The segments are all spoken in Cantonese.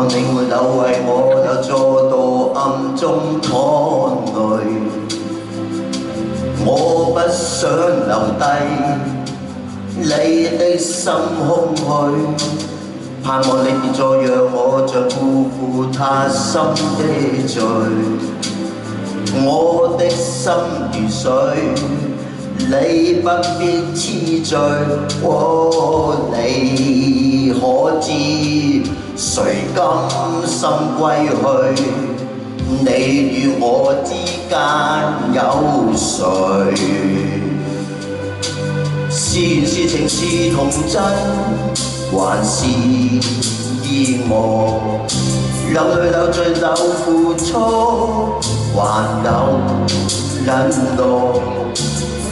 望你沒有為我有坐到暗中淌淚，我不想留低你的心空虛，盼望你別再讓我像辜負他心的罪，我的心如水，你不必痴醉，你可知誰甘心歸去？你與我之間有誰？是緣是情是童真，還是意外？流淚流醉流付出，還有忍耐。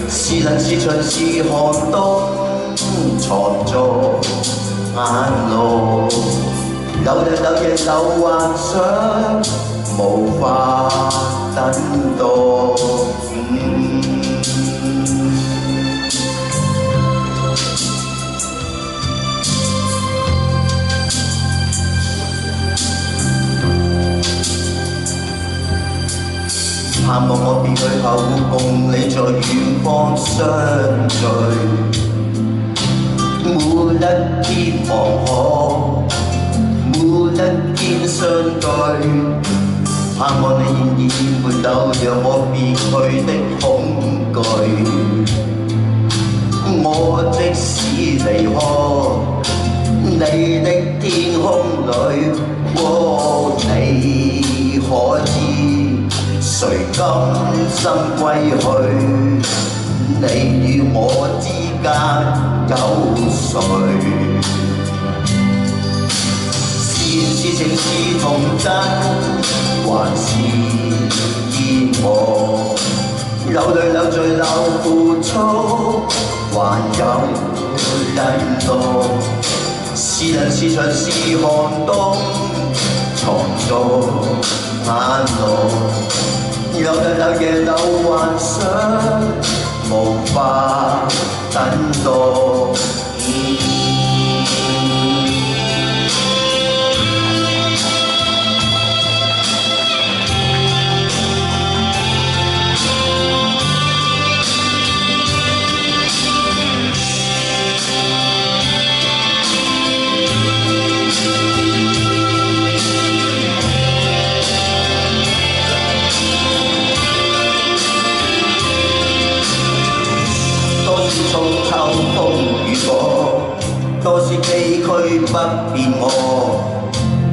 是冷是長是寒冬，藏在眼內。流日流夜流幻想，無法等待。盼望我別去後，共你在遠方相聚。每一天望可，每一天相對。盼望你仍然沒有讓我別去的恐懼。我即使離開你的天空裏，你可知？誰甘心歸去？你與我之間有誰？是緣是情是童真，還是意外？流淚流醉流付出，還有忍耐。是冷是長是寒冬，藏在眼內。流日流夜流幻想，無法等待。中秋風雨果，多少崎嶇不辨我，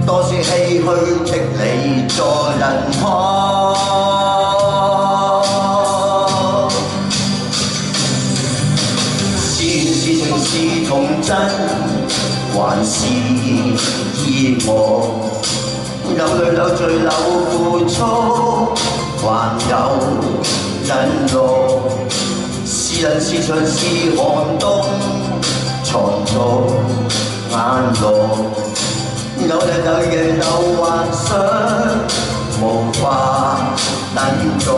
多少唏噓的你在人海。是緣是情是童真，還是意外？流淚流醉流付出，還有忍耐。是冷是長是寒冬，藏在眼內。有日有夜有幻想，無法等待。